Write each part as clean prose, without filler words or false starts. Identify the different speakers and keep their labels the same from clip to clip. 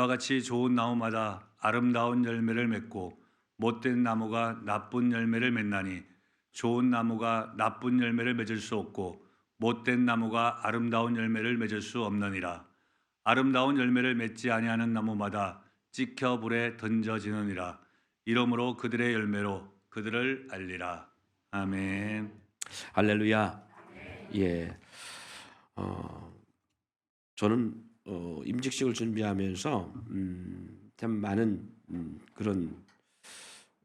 Speaker 1: 이와 같이 좋은 나무마다 아름다운 열매를 맺고 못된 나무가 나쁜 열매를 맺나니 좋은 나무가 나쁜 열매를 맺을 수 없고 못된 나무가 아름다운 열매를 맺을 수 없느니라. 아름다운 열매를 맺지 아니하는 나무마다 찍혀 불에 던져지느니라. 이러므로 그들의 열매로 그들을 알리라. 아멘.
Speaker 2: 할렐루야. 예. 저는 임직식을 준비하면서 참 많은 그런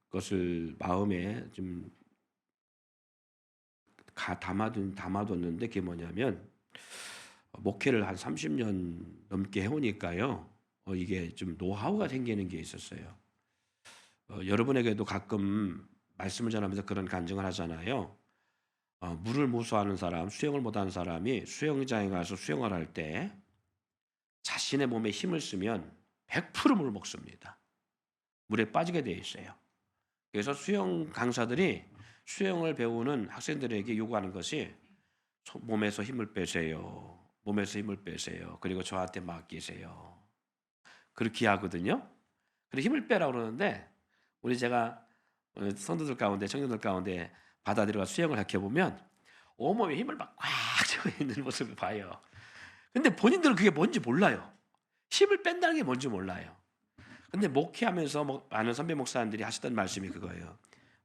Speaker 2: 것을 마음에 좀 담아뒀는데, 그게 뭐냐면 목회를 한 30년 넘게 해오니까요. 이게 좀 노하우가 생기는 게 있었어요. 여러분에게도 가끔 말씀을 전하면서 그런 간증을 하잖아요. 물을 무서워하는 사람, 수영을 못하는 사람이 수영장에 가서 수영을 할 때 자신의 몸에 힘을 쓰면 100% 물을 먹습니다. 물에 빠지게 되어 있어요. 그래서 수영 강사들이 수영을 배우는 학생들에게 요구하는 것이 몸에서 힘을 빼세요. 몸에서 힘을 빼세요. 그리고 저한테 맡기세요. 그렇게 하거든요. 그리고 힘을 빼라고 그러는데, 제가 성도들 가운데, 청년들 가운데 바다 들어가 수영을 해 보면 온몸에 힘을 막 꽉 쥐고 있는 모습을 봐요. 근데 본인들은 그게 뭔지 몰라요. 힘을 뺀다는 게 뭔지 몰라요. 근데 목회하면서 많은 선배 목사님들이 하셨던 말씀이 그거예요.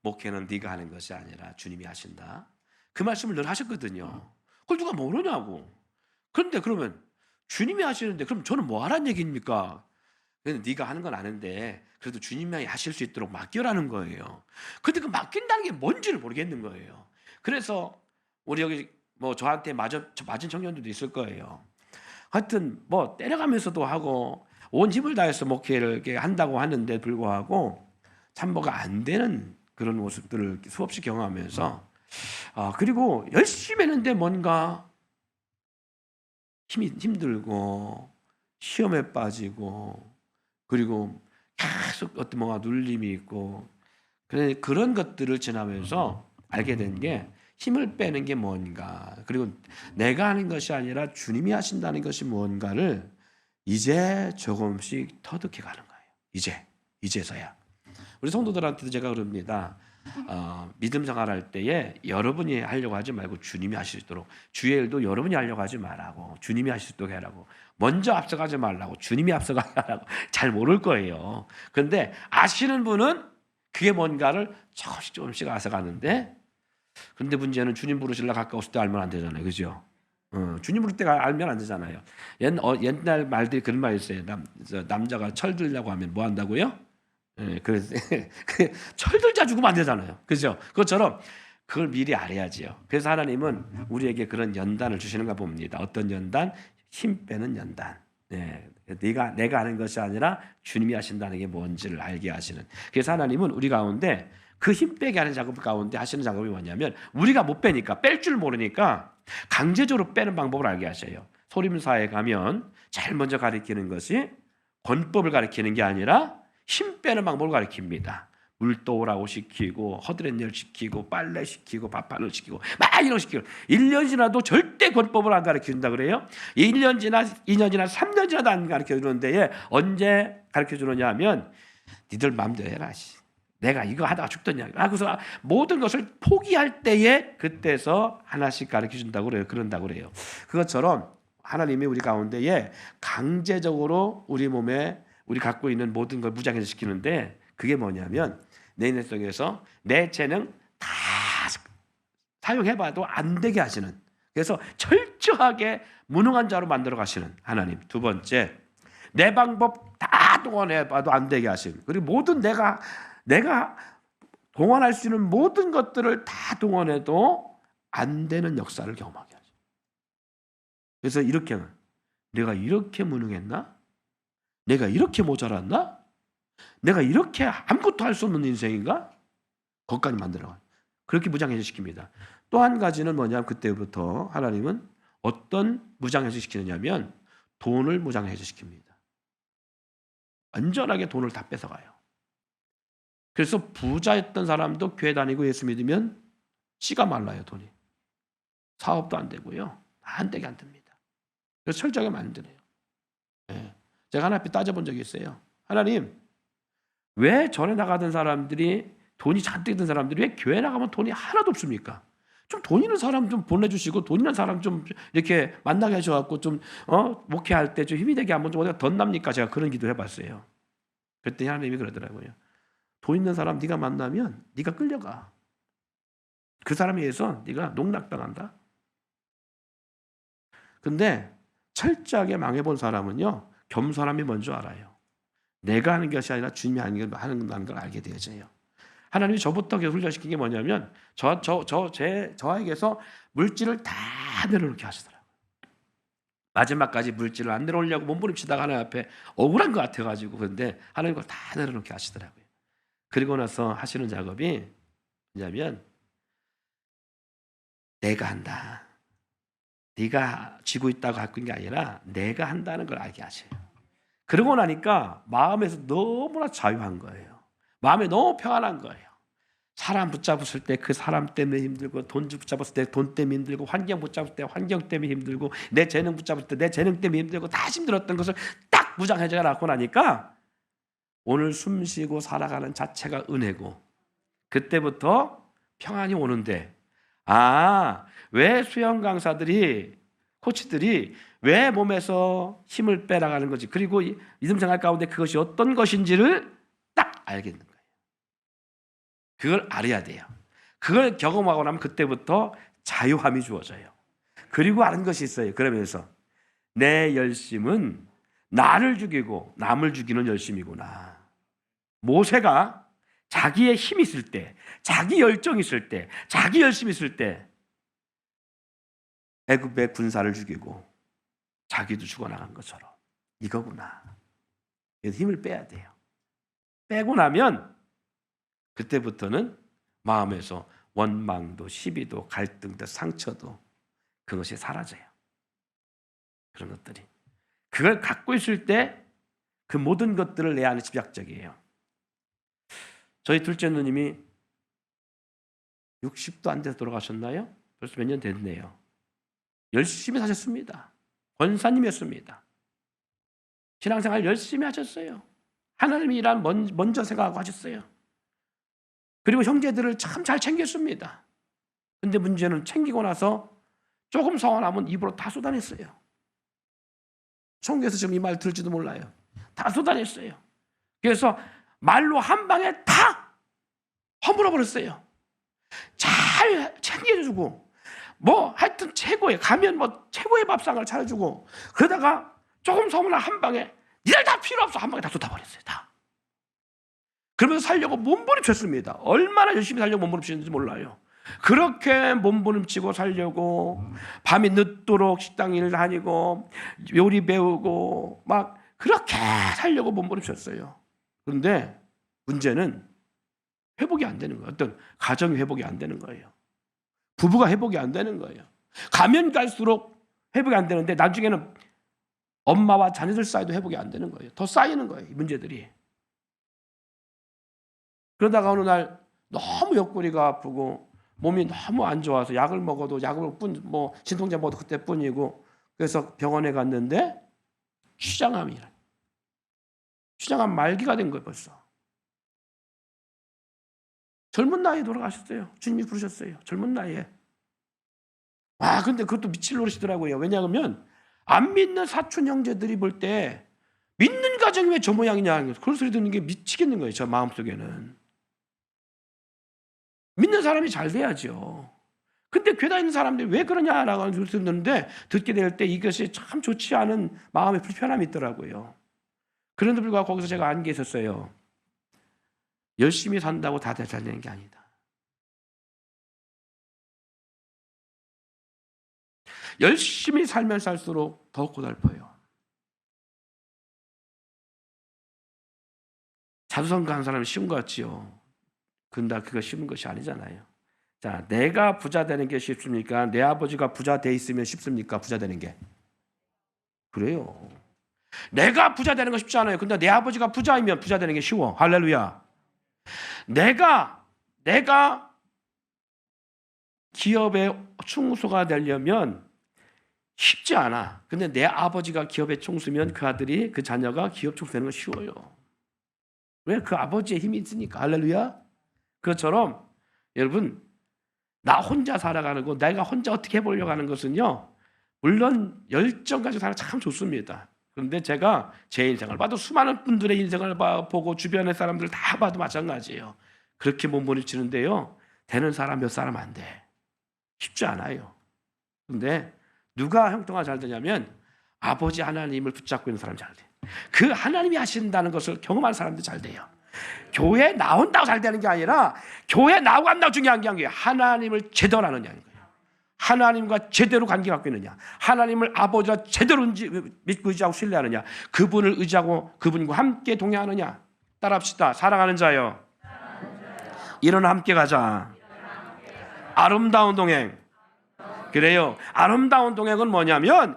Speaker 2: 목회는 네가 하는 것이 아니라 주님이 하신다. 그 말씀을 늘 하셨거든요. 그걸 누가 모르냐고. 그런데 그러면 주님이 하시는데 그럼 저는 뭐 하라는 얘기입니까? 근데 네가 하는 건 아는데 그래도 주님이 하실 수 있도록 맡겨라는 거예요. 근데 그 맡긴다는 게 뭔지를 모르겠는 거예요. 그래서 우리 여기 저한테 맞은 청년들도 있을 거예요. 하여튼 때려가면서도 하고 온 힘을 다해서 목회를 이렇게 한다고 하는데 불구하고 참 안 되는 그런 모습들을 수없이 경험하면서, 그리고 열심히 했는데 뭔가 힘들고 시험에 빠지고, 그리고 계속 어떤 뭔가 눌림이 있고, 그런 것들을 지나면서 알게 된 게 힘을 빼는 게 뭔가, 그리고 내가 하는 것이 아니라 주님이 하신다는 것이 뭔가를 이제 조금씩 터득해 가는 거예요. 이제서야. 우리 성도들한테도 제가 그럽니다. 믿음 생활할 때에 여러분이 하려고 하지 말고 주님이 하실 수 있도록, 주의 일도 여러분이 하려고 하지 말라고, 주님이 하실 수 있도록 해라고, 먼저 앞서가지 말라고, 주님이 앞서가게 하라고. 잘 모를 거예요. 그런데 아시는 분은 그게 뭔가를 조금씩 알아가는데, 근데 문제는 주님 부르실라 가까웠을 때 알면 안 되잖아요. 그죠? 주님 부를 때 알면 안 되잖아요. 옛날 말들이 그런 말이 있어요. 남자가 철 들려고 하면 뭐 한다고요? 그래서 철들자 죽으면 안 되잖아요. 그죠? 그것처럼 그걸 미리 알아야지요. 그래서 하나님은 우리에게 그런 연단을 주시는가 봅니다. 어떤 연단? 힘 빼는 연단. 내가 하는 것이 아니라 주님이 하신다는 게 뭔지를 알게 하시는. 그래서 하나님은 우리 가운데 그 힘 빼게 하는 작업 가운데 하시는 작업이 뭐냐면, 우리가 못 빼니까, 뺄 줄 모르니까 강제적으로 빼는 방법을 알게 하셔요. 소림사에 가면 제일 먼저 가르치는 것이 권법을 가르치는 게 아니라 힘 빼는 방법을 가르칩니다. 물 떠오라고 시키고, 허드렛일 시키고, 빨래 시키고, 밥하는 시키고, 막 이런 시키고. 1년 지나도 절대 권법을 안 가르쳐준다 그래요. 1년 지나 2년 지나 3년 지나도 안 가르쳐주는데, 언제 가르쳐주느냐 하면 니들 마음대로 해라. 내가 이거 하다가 죽더냐. 그래서 모든 것을 포기할 때에 그때서 하나씩 가르쳐준다고 그래요. 그런다고 그래요. 그것처럼 하나님이 우리 가운데에 강제적으로 우리 몸에 우리 갖고 있는 모든 걸 무장해서 시키는데, 그게 뭐냐면 내 인생 속에서 내 재능 다 사용해봐도 안 되게 하시는, 그래서 철저하게 무능한 자로 만들어 가시는 하나님. 두 번째, 내 방법 다 동원해봐도 안 되게 하시는, 그리고 모든 내가 동원할 수 있는 모든 것들을 다 동원해도 안 되는 역사를 경험하게 하죠. 그래서 내가 이렇게 무능했나? 내가 이렇게 모자랐나? 내가 이렇게 아무것도 할 수 없는 인생인가? 거기까지 만들어가요. 그렇게 무장해제 시킵니다. 또 한 가지는 뭐냐면, 그때부터 하나님은 어떤 무장해제 시키느냐면 돈을 무장해제 시킵니다. 완전하게 돈을 다 뺏어가요. 그래서 부자였던 사람도 교회 다니고 예수 믿으면 씨가 말라요. 돈이. 사업도 안 되고요. 안 됩니다. 그래서 철저하게 만드네요. 네. 제가 하나님 앞에 따져본 적이 있어요. 하나님, 왜 전에 나가던 사람들이 돈이 잔뜩 있던 사람들이 왜 교회 나가면 돈이 하나도 없습니까? 좀 돈 있는 사람 좀 보내주시고 돈 있는 사람 좀 이렇게 만나게 하셔갖고 좀 목회할 때 좀 힘이 되게 한번 좀 어디가 덧납니까? 제가 그런 기도 해봤어요. 그랬더니 하나님이 그러더라고요. 돈 있는 사람 네가 만나면 네가 끌려가. 그 사람에 의해서 네가 농락당한다. 근데 철저하게 망해본 사람은요, 겸손함이 뭔지 알아요. 내가 하는 것이 아니라 주님이 하는 걸 알게 되어져요. 하나님이 저부터 훈련시킨 게 뭐냐면 저에게서 물질을 다 내려놓게 하시더라고요. 마지막까지 물질을 안 내려오려고 몸부림치다가 하나님 앞에 억울한 것 같아가지고 그런데 하나님 걸 다 내려놓게 하시더라고요. 그리고 나서 하시는 작업이 뭐냐면 내가 한다. 네가 쥐고 있다고 갖고 있는 게 아니라 내가 한다는 걸 알게 하셔요. 그러고 나니까 마음에서 너무나 자유한 거예요. 마음에 너무 평안한 거예요. 사람 붙잡았을 때 그 사람 때문에 힘들고, 돈 붙잡았을 때 돈 때문에 힘들고, 환경 붙잡을 때 환경 때문에 힘들고, 내 재능 붙잡을 때 내 재능 때문에 힘들고, 다 힘들었던 것을 딱 무장해져 놓고 나니까 오늘 숨쉬고 살아가는 자체가 은혜고, 그때부터 평안이 오는데, 왜 수영 강사들이, 코치들이 왜 몸에서 힘을 빼나가는 건지, 그리고 믿음 생활 가운데 그것이 어떤 것인지를 딱 알겠는 거예요. 그걸 알아야 돼요. 그걸 경험하고 나면 그때부터 자유함이 주어져요. 그리고 아는 것이 있어요. 그러면서 내 열심은 나를 죽이고 남을 죽이는 열심이구나. 모세가 자기의 힘이 있을 때, 자기 열정이 있을 때, 자기 열심이 있을 때 애굽의 군사를 죽이고 자기도 죽어나간 것처럼 이거구나. 힘을 빼야 돼요. 빼고 나면 그때부터는 마음에서 원망도, 시비도, 갈등도, 상처도 그것이 사라져요. 그런 것들이. 그걸 갖고 있을 때 그 모든 것들을 내 안에 집약적이에요. 저희 둘째 누님이 60도 안 돼서 돌아가셨나요? 벌써 몇 년 됐네요. 열심히 사셨습니다. 권사님이었습니다. 신앙생활 열심히 하셨어요. 하나님의 일을 먼저 생각하고 하셨어요. 그리고 형제들을 참 잘 챙겼습니다. 근데 문제는 챙기고 나서 조금 서운하면 입으로 다 쏟아냈어요. 성경에서 지금 이 말 들을지도 몰라요. 다 쏟아냈어요. 그래서 말로 한 방에 다 허물어버렸어요. 잘 챙겨주고 하여튼 최고의 가면 최고의 밥상을 차려주고, 그러다가 조금 서운한 한 방에 니들 다 필요 없어 한 방에 다 쏟아버렸어요. 다. 그러면서 살려고 몸부림쳤습니다. 얼마나 열심히 살려고 몸부림치는지 몰라요. 그렇게 몸부림치고 살려고 밤이 늦도록 식당 일 다니고 요리 배우고 막 그렇게 살려고 몸부림쳤어요. 그런데 문제는 회복이 안 되는 거예요. 어떤 가정이 회복이 안 되는 거예요. 부부가 회복이 안 되는 거예요. 가면 갈수록 회복이 안 되는데 나중에는 엄마와 자녀들 사이도 회복이 안 되는 거예요. 더 쌓이는 거예요, 이 문제들이. 그러다가 어느 날 너무 옆구리가 아프고 몸이 너무 안 좋아서 약을 먹어도 진통제 먹어도 그때뿐이고, 그래서 병원에 갔는데 췌장암 말기가 된 거예요. 벌써 젊은 나이에 돌아가셨어요. 주님이 부르셨어요. 젊은 나이에. 근데 그것도 미칠 노릇이더라고요. 왜냐하면 안 믿는 사촌 형제들이 볼 때 믿는 가정이 왜 저 모양이냐, 그런 소리 듣는 게 미치겠는 거예요. 저 마음속에는. 믿는 사람이 잘 돼야죠. 근데 교회 다니는 사람들이 왜 그러냐라고 하는 소리 듣는데, 듣게 될 때 이것이 참 좋지 않은 마음의 불편함이 있더라고요. 그런데 불구하고 거기서 제가 안 계셨어요. 열심히 산다고 다 잘 되는 게 아니다. 열심히 살면 살수록 더 고달퍼요. 자수성 가는 사람은 쉬운 것 같지요. 근데 그거 쉬운 것이 아니잖아요. 자, 내가 부자 되는 게 쉽습니까? 내 아버지가 부자 돼 있으면 쉽습니까? 부자 되는 게. 그래요. 내가 부자 되는 거 쉽지 않아요. 근데 내 아버지가 부자이면 부자 되는 게 쉬워. 할렐루야. 내가 기업의 충수가 되려면 쉽지 않아. 근데 내 아버지가 기업의 총수면 그 아들이 그 자녀가 기업 총수 되는 건 쉬워요. 왜? 그 아버지의 힘이 있으니까. 할렐루야. 그것처럼 여러분 나 혼자 살아가는 거 내가 혼자 어떻게 해보려고 하는 것은요 물론 열정 가지고 살아 참 좋습니다. 그런데 제가 제 인생을 봐도 수많은 분들의 인생을 보고 주변의 사람들 다 봐도 마찬가지예요. 그렇게 몸부림치는데요 되는 사람 몇 사람 안 돼. 쉽지 않아요. 그런데 누가 형통화 잘 되냐면 아버지 하나님을 붙잡고 있는 사람이 잘 돼. 그 하나님이 하신다는 것을 경험하는 사람들이 잘 돼요. 교회 나온다고 잘 되는 게 아니라 교회 나오고 안 나오고 중요한 게 아니에요. 하나님을 제대로 아느냐는 거예요. 하나님과 제대로 관계 갖고 있느냐, 하나님을 아버지와 제대로 믿고 의지하고 신뢰하느냐, 그분을 의지하고 그분과 함께 동행하느냐. 따라합시다. 사랑하는 자여, 일어나 함께 가자. 아름다운 동행. 그래요. 아름다운 동행은 뭐냐면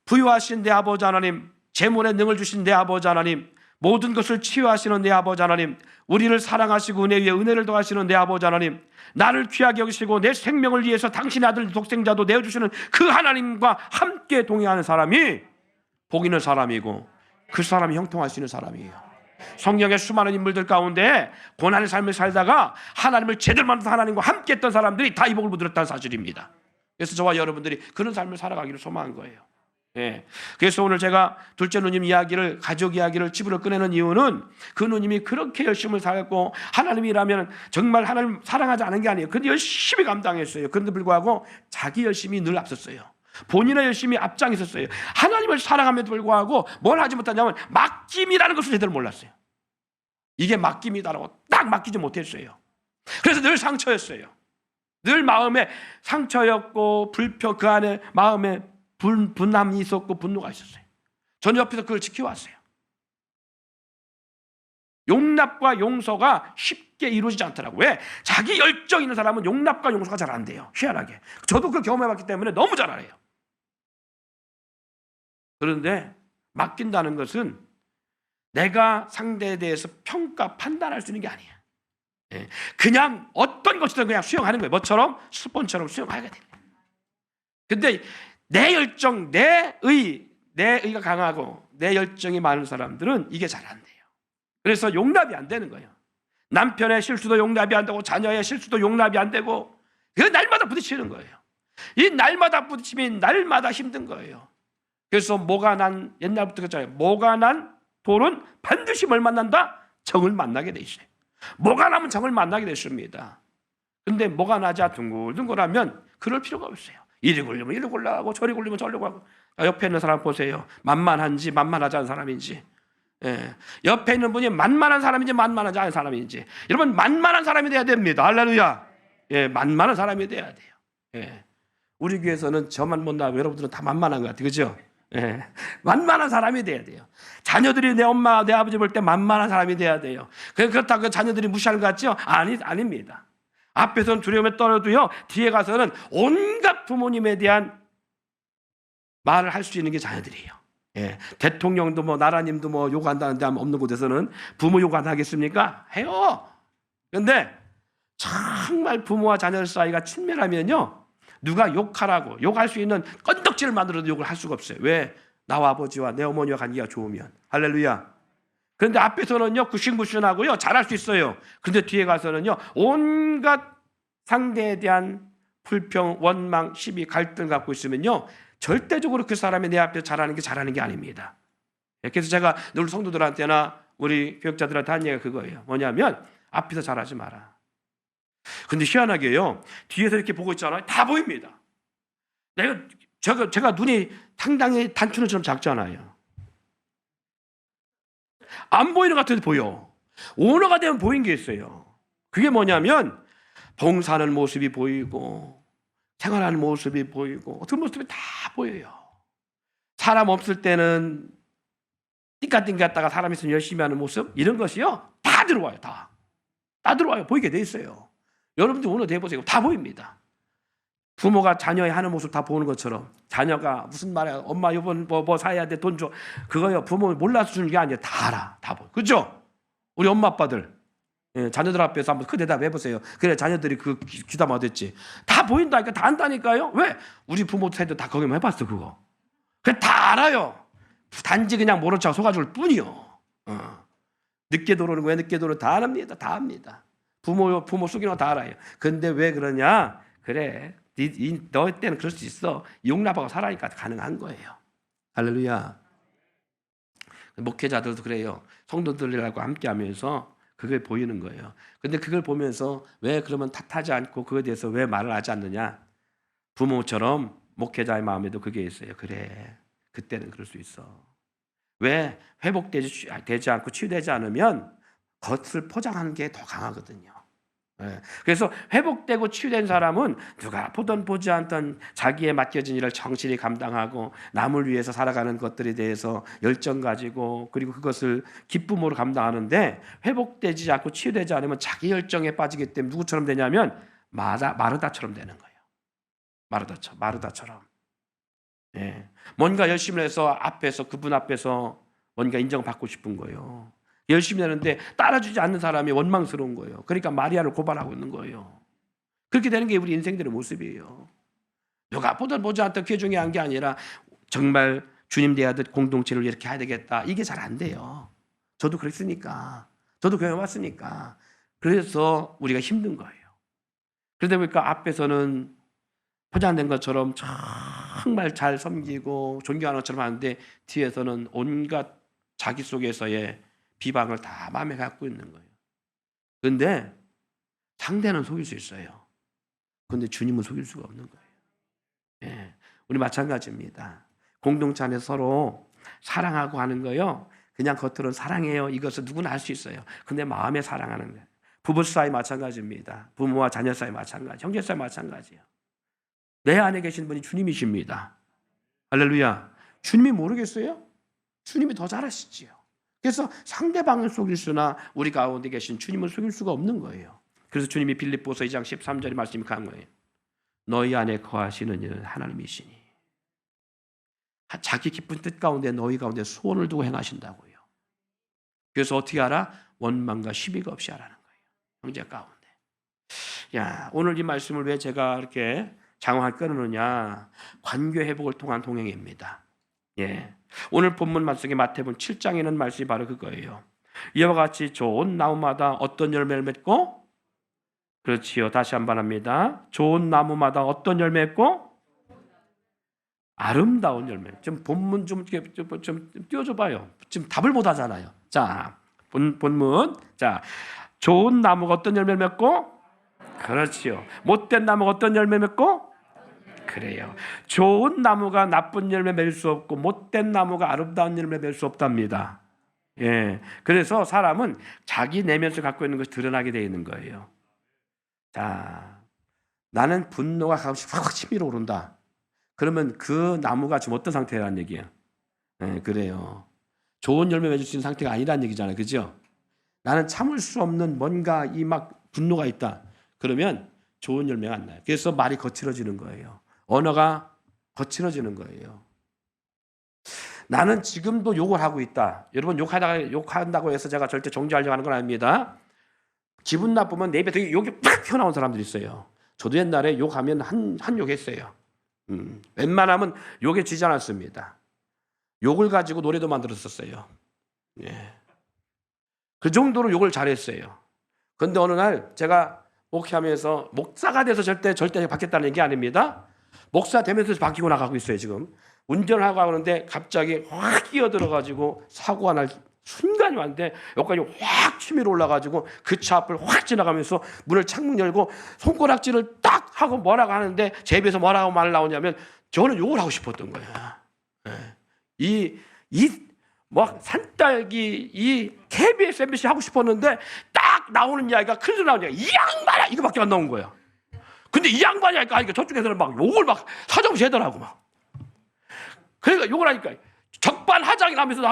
Speaker 2: 부유하신 내 아버지 하나님, 재물에 능을 주신 내 아버지 하나님, 모든 것을 치유하시는 내 아버지 하나님, 우리를 사랑하시고 은혜 위에 은혜를 더하시는 내 아버지 하나님, 나를 귀하게 여기시고 내 생명을 위해서 당신의 아들 독생자도 내어주시는 그 하나님과 함께 동행하는 사람이 복 있는 사람이고 그 사람이 형통할 수 있는 사람이에요. 성경의 수많은 인물들 가운데 고난의 삶을 살다가 하나님을 제대로 만든 하나님과 함께 했던 사람들이 다 이 복을 못 누렸다는 사실입니다. 그래서 저와 여러분들이 그런 삶을 살아가기를 소망한 거예요. 예. 그래서 오늘 제가 둘째 누님 이야기를, 가족 이야기를 집으로 꺼내는 이유는 그 누님이 그렇게 열심히 살았고 하나님이라면 정말 하나님 사랑하지 않은 게 아니에요. 근데 열심히 감당했어요. 그런데 불구하고 자기 열심이 늘 앞섰어요. 본인의 열심이 앞장있었어요. 하나님을 사랑함에도 불구하고 뭘 하지 못하냐면 맡김이라는 것을 제대로 몰랐어요. 이게 맡김이다라고 딱 맡기지 못했어요. 그래서 늘 상처였어요. 늘 마음에 상처였고 불평, 그 안에 마음에 분함이 있었고 분노가 있었어요. 저는 옆에서 그걸 지켜왔어요. 용납과 용서가 쉽게 이루어지지 않더라고요. 왜? 자기 열정 있는 사람은 용납과 용서가 잘 안 돼요. 희한하게. 저도 그걸 경험해봤기 때문에 너무 잘 알아요. 그런데 맡긴다는 것은 내가 상대에 대해서 평가, 판단할 수 있는 게 아니에요. 그냥 어떤 것이든 그냥 수용하는 거예요. 뭐처럼? 스폰처럼 수용하게 돼요. 근데 내 열정, 내 의가 강하고 내 열정이 많은 사람들은 이게 잘 안 돼요. 그래서 용납이 안 되는 거예요. 남편의 실수도 용납이 안 되고 자녀의 실수도 용납이 안 되고 그 날마다 부딪히는 거예요. 이 날마다 부딪힘이 날마다 힘든 거예요. 그래서 뭐가 난, 옛날부터 그랬잖아요. 뭐가 난 돌은 반드시 뭘 만난다? 정을 만나게 돼 있어요. 뭐가 나면 정을 만나게 됐습니다. 근데 뭐가 나자 둥글둥글하면 그럴 필요가 없어요. 이리 굴리면 이리 굴러가고 저리 굴리면 저리 가고. 옆에 있는 사람 보세요. 만만한지 만만하지 않은 사람인지. 옆에 있는 분이 만만한 사람인지 만만하지 않은 사람인지. 여러분 만만한 사람이 돼야 됩니다. 할렐루야. 만만한 사람이 돼야 돼요. 우리 교회에서는 저만 못나고 여러분들은 다 만만한 것 같아요. 그죠? 만만한 사람이 돼야 돼요. 자녀들이 내 엄마, 내 아버지 볼 때 만만한 사람이 돼야 돼요. 그렇다고 자녀들이 무시하는 것 같죠? 아닙니다. 앞에서는 두려움에 떨어도요, 뒤에 가서는 온갖 부모님에 대한 말을 할 수 있는 게 자녀들이에요. 대통령도 뭐 나라님도 뭐 욕한다는 데 없는 곳에서는 부모 욕 안 하겠습니까? 해요. 그런데 정말 부모와 자녀 사이가 친밀하면요, 누가 욕하라고 욕할 수 있는 건덕지를 만들어도 욕을 할 수가 없어요. 왜? 나와 아버지와 내 어머니와 관계가 좋으면. 할렐루야. 그런데 앞에서는요 구신구신하고요 잘할 수 있어요. 그런데 뒤에 가서는요 온갖 상대에 대한 불평, 원망, 시비, 갈등 갖고 있으면요 절대적으로 그 사람이 내 앞에서 잘하는 게 아닙니다. 그래서 제가 늘 성도들한테나 우리 교육자들한테 한 얘기가 그거예요. 뭐냐면 앞에서 잘하지 마라. 근데 희한하게요 뒤에서 이렇게 보고 있잖아요. 다 보입니다. 제가 눈이 상당히 단추는처럼 작잖아요. 안 보이는 것 같아도 보여. 오너가 되면 보인 게 있어요. 그게 뭐냐면 봉사하는 모습이 보이고 생활하는 모습이 보이고 어떤 모습이 다 보여요. 사람 없을 때는 띵까띵까다가 사람 있으면 열심히 하는 모습 이런 것이요 다 들어와요. 다 들어와요. 보이게 돼 있어요. 여러분들 오늘 해보세요. 다 보입니다. 부모가 자녀의 하는 모습 다 보는 것처럼 자녀가 무슨 말이야 엄마 이번 뭐 사야 돼 돈 줘 그거요 부모 몰라서 주는 게 아니에요. 다 알아. 다 보여. 그죠? 우리 엄마 아빠들 자녀들 앞에서 한번 그 대답 해보세요. 그래 자녀들이 그 귀담아 듣지. 다 보인다니까 다 안다니까요. 왜? 우리 부모 세대 다 거기만 해봤어 그거. 그 다 알아요. 단지 그냥 모른 척 속아줄 뿐이요. 늦게 들어오는 왜 늦게 들어오는 다 압니다. 다 압니다. 부모 속이는 거 다 알아요. 근데 왜 그러냐? 그래, 너 때는 그럴 수 있어. 용납하고 살아니까 가능한 거예요. 할렐루야. 목회자들도 그래요. 성도들하고 함께하면서 그게 보이는 거예요. 근데 그걸 보면서 왜 그러면 탓하지 않고 그거에 대해서 왜 말을 하지 않느냐? 부모처럼 목회자의 마음에도 그게 있어요. 그래, 그때는 그럴 수 있어. 왜 회복되지 않고 치유되지 않으면 겉을 포장하는 게 더 강하거든요. 그래서 회복되고 치유된 사람은 누가 보던 보지 않던 자기에 맡겨진 일을 정실히 감당하고 남을 위해서 살아가는 것들에 대해서 열정 가지고 그리고 그것을 기쁨으로 감당하는데, 회복되지 않고 치유되지 않으면 자기 열정에 빠지기 때문에 누구처럼 되냐면 마르다처럼 되는 거예요. 마르다처럼. 뭔가 열심히 해서 그분 앞에서 뭔가 인정받고 싶은 거예요. 열심히 하는데 따라주지 않는 사람이 원망스러운 거예요. 그러니까 마리아를 고발하고 있는 거예요. 그렇게 되는 게 우리 인생들의 모습이에요. 누가 보지 않던 게 중요한 게 아니라 정말 주님 대하듯 공동체를 이렇게 해야 되겠다. 이게 잘 안 돼요. 저도 그랬으니까. 저도 교회 왔으니까. 그래서 우리가 힘든 거예요. 그러다 보니까 앞에서는 포장된 것처럼 정말 잘 섬기고 존경하는 것처럼 하는데 뒤에서는 온갖 자기 속에서의 비방을 다 마음에 갖고 있는 거예요. 그런데 상대는 속일 수 있어요. 그런데 주님은 속일 수가 없는 거예요. 우리 마찬가지입니다. 공동체 안에서 서로 사랑하고 하는 거요, 그냥 겉으로는 사랑해요, 이것을 누구나 할 수 있어요. 근데 마음에 사랑하는 거예요. 부부 사이 마찬가지입니다. 부모와 자녀 사이 마찬가지, 형제 사이 마찬가지예요. 내 안에 계신 분이 주님이십니다. 할렐루야. 주님이 모르겠어요? 주님이 더 잘 아시지요. 그래서 상대방을 속일 수나 우리 가운데 계신 주님을 속일 수가 없는 거예요. 그래서 주님이 빌립보서 2장 13절의 말씀이 한 거예요. 너희 안에 거하시는 이는 하나님이시니. 자기 깊은 뜻 가운데 너희 가운데 소원을 두고 행하신다고요. 그래서 어떻게 알아? 원망과 시비가 없이 하라는 거예요. 형제 가운데. 오늘 이 말씀을 왜 제가 이렇게 장황하게 끊느냐? 관계 회복을 통한 동행입니다. 오늘 본문 말씀에 마태복음 7장에 있는 말씀이 바로 그거예요. 이와 같이 좋은 나무마다 어떤 열매를 맺고, 그렇지요. 다시 한번 합니다. 좋은 나무마다 어떤 열매 맺고, 아름다운 열매. 좀 본문 좀 띄워줘봐요. 지금 답을 못 하잖아요. 자, 본문. 자, 좋은 나무가 어떤 열매를 맺고, 그렇지요. 못된 나무가 어떤 열매 맺고, 그래요. 좋은 나무가 나쁜 열매 맺을 수 없고 못된 나무가 아름다운 열매 맺을 수 없답니다. 그래서 사람은 자기 내면에서 갖고 있는 것이 드러나게 되어 있는 거예요. 자, 나는 분노가 가끔씩 확 치밀어 오른다. 그러면 그 나무가 지금 어떤 상태라는 얘기예요? 그래요. 좋은 열매 맺을 수 있는 상태가 아니라는 얘기잖아요. 그죠? 나는 참을 수 없는 뭔가 이 막 분노가 있다. 그러면 좋은 열매가 안 나요. 그래서 말이 거칠어지는 거예요. 언어가 거칠어지는 거예요. 나는 지금도 욕을 하고 있다. 여러분, 욕한다고 해서 제가 절대 정죄하려고 하는 건 아닙니다. 기분 나쁘면 내 입에 되게 욕이 팍 튀어나온 사람들이 있어요. 저도 옛날에 욕하면 한 욕했어요. 웬만하면 욕에 지지 않았습니다. 욕을 가지고 노래도 만들었었어요. 그 정도로 욕을 잘했어요. 그런데 어느 날 제가 목회하면서 목사가 돼서 절대 바뀌었다는 얘기 아닙니다. 목사 되면서 바뀌고 나가고 있어요. 지금 운전을 하고 가는데 갑자기 확 끼어들어가지고 사고가 날 순간이 왔는데 여기까지 확 치밀어 올라가지고 그 차 앞을 확 지나가면서 창문 열고 손가락질을 딱 하고 뭐라고 하는데 제 입에서 뭐라고 말 나오냐면 저는 욕을 하고 싶었던 거예요. 산딸기 이 KBS MBC 하고 싶었는데 딱 나오는 이야기가 큰소리 나오는 이야기, 이 양반아, 이거밖에 안 나온 거예요. 근데 이 양반이 하니까 저쪽에서는 막 욕을 막 사정없이 하더라고 막. 그러니까 욕을 하니까 적반하장이 나면서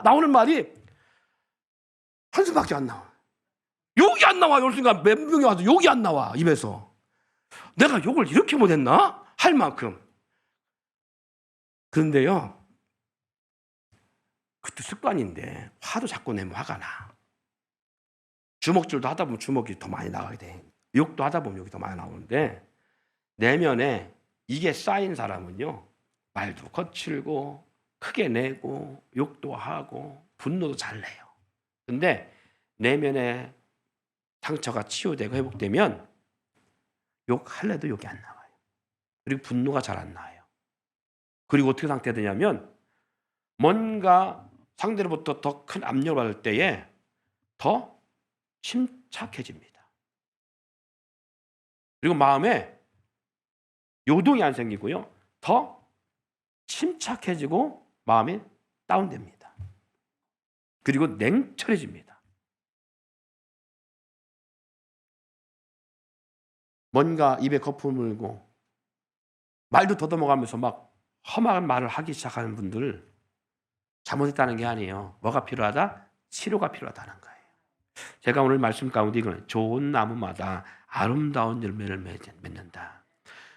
Speaker 2: 나오는 말이 한숨밖에 안 나와. 욕이 안 나와. 요 순간 몇 명이 와도 욕이 안 나와 입에서. 내가 욕을 이렇게 못했나? 할 만큼. 그런데요, 그것도 습관인데 화도 자꾸 내면 화가 나. 주먹질도 하다 보면 주먹이 더 많이 나가게 돼. 욕도 하다 보면 욕이 더 많이 나오는데 내면에 이게 쌓인 사람은요, 말도 거칠고 크게 내고 욕도 하고 분노도 잘 내요. 근데 내면의 상처가 치유되고 회복되면 욕할래도 욕이 안 나와요. 그리고 분노가 잘 안 나와요. 그리고 어떻게 상태가 되냐면 뭔가 상대로부터 더 큰 압력을 받을 때에 더 침착해집니다. 그리고 마음에 요동이 안 생기고요. 더 침착해지고 마음이 다운됩니다. 그리고 냉철해집니다. 뭔가 입에 거품을 물고 말도 더듬어가면서 막 험한 말을 하기 시작하는 분들 잘못했다는 게 아니에요. 뭐가 필요하다? 치료가 필요하다는 거예요. 제가 오늘 말씀 가운데 이거는 좋은 나무마다 아름다운 열매를 맺는다.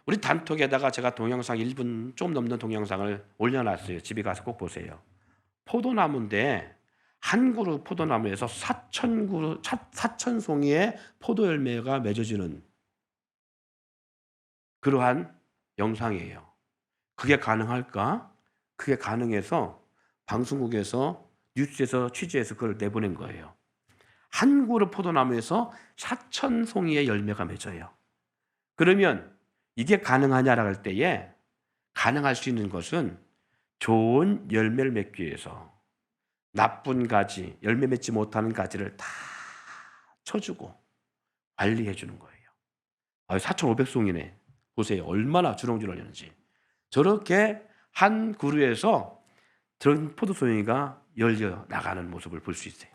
Speaker 2: 우리 단톡에다가 제가 동영상 1분 좀 넘는 동영상을 올려놨어요. 집에 가서 꼭 보세요. 포도나무인데 한 그루 포도나무에서 4,000송이의 포도 열매가 맺어지는 그러한 영상이에요. 그게 가능할까? 그게 가능해서 방송국에서 뉴스에서 취재해서 그걸 내보낸 거예요. 한 그루 포도나무에서 4,000송이의 열매가 맺어요. 그러면 이게 가능하냐라고 할 때에 가능할 수 있는 것은 좋은 열매를 맺기 위해서 나쁜 가지, 열매 맺지 못하는 가지를 다 쳐주고 관리해 주는 거예요. 4,500송이네. 보세요. 얼마나 주렁주렁했는지. 저렇게 한 그루에서 들은 포도송이가 열려 나가는 모습을 볼 수 있어요.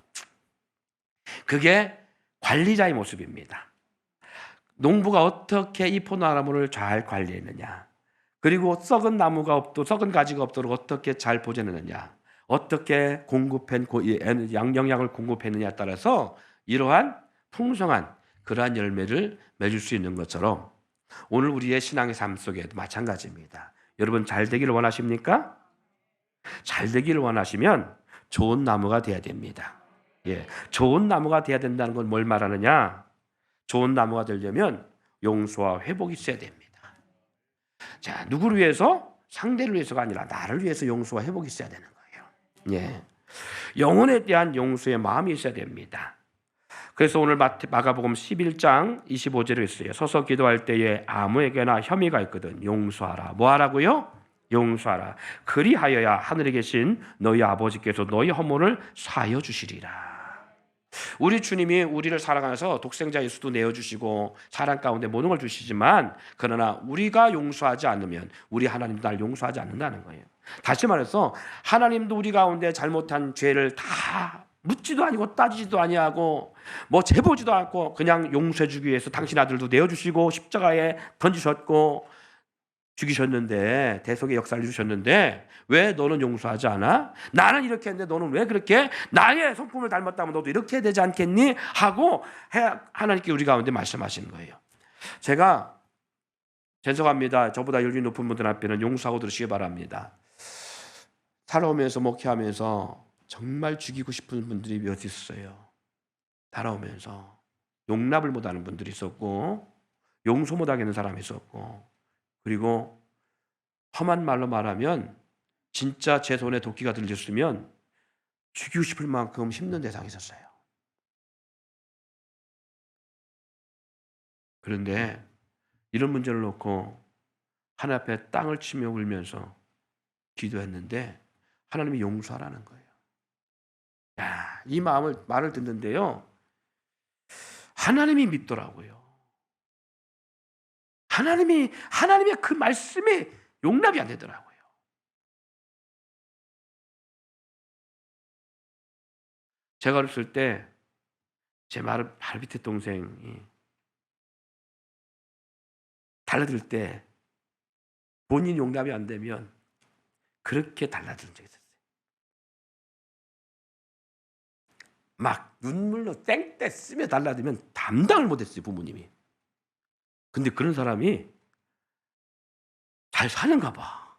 Speaker 2: 그게 관리자의 모습입니다. 농부가 어떻게 이 포도나무를 잘 관리했느냐, 그리고 썩은 가지가 없도록 어떻게 잘 보존했느냐, 어떻게 영양을 공급했느냐에 따라서 이러한 풍성한 그러한 열매를 맺을 수 있는 것처럼 오늘 우리의 신앙의 삶 속에도 마찬가지입니다. 여러분 잘 되기를 원하십니까? 잘 되기를 원하시면 좋은 나무가 돼야 됩니다. 좋은 나무가 돼야 된다는 건 뭘 말하느냐? 좋은 나무가 되려면 용서와 회복이 있어야 됩니다. 자, 누구를 위해서? 상대를 위해서가 아니라 나를 위해서 용서와 회복이 있어야 되는 거예요. 영혼에 대한 용서의 마음이 있어야 됩니다. 그래서 오늘 마가복음 11장 25절에 있어요. 서서 기도할 때에 아무에게나 혐의가 있거든 용서하라. 뭐 하라고요? 용서하라. 그리하여야 하늘에 계신 너희 아버지께서 너희 허물을 사하여 주시리라. 우리 주님이 우리를 사랑하셔서 독생자 예수도 내어주시고 사랑 가운데 모든 걸 주시지만 그러나 우리가 용서하지 않으면 우리 하나님도 날 용서하지 않는다는 거예요. 다시 말해서 하나님도 우리 가운데 잘못한 죄를 다 묻지도 아니고 따지지도 아니하고 뭐 재보지도 않고 그냥 용서해 주기 위해서 당신 아들도 내어주시고 십자가에 던지셨고 죽이셨는데 대속의 역사를 이루셨는데 왜 너는 용서하지 않아? 나는 이렇게 했는데 너는 왜 그렇게 나의 성품을 닮았다면 너도 이렇게 해야 되지 않겠니? 하고 하나님께 우리 가운데 말씀하시는 거예요. 제가 죄송합니다. 저보다 연륜이 높은 분들 앞에는 용서하고 들으시기 바랍니다. 살아오면서 목회하면서 정말 죽이고 싶은 분들이 몇 있어요. 살아오면서 용납을 못하는 분들이 있었고 용서 못하겠는 사람이 있었고 그리고 험한 말로 말하면 진짜 제 손에 도끼가 들렸으면 죽이고 싶을 만큼 힘든 대상이 있었어요. 그런데 이런 문제를 놓고 하나님 앞에 땅을 치며 울면서 기도했는데 하나님이 용서하라는 거예요. 야, 이 말을 듣는데요. 하나님이 믿더라고요. 하나님의 그 말씀이 용납이 안 되더라고요. 제가 어렸을 때 제 발 밑에 동생이 달라들 때 본인 용납이 안 되면 그렇게 달라든 적이 있었어요. 막 눈물로 땡땡 쓰며 달라들면 감당을 못했어요, 부모님이. 근데 그런 사람이 잘 사는가 봐.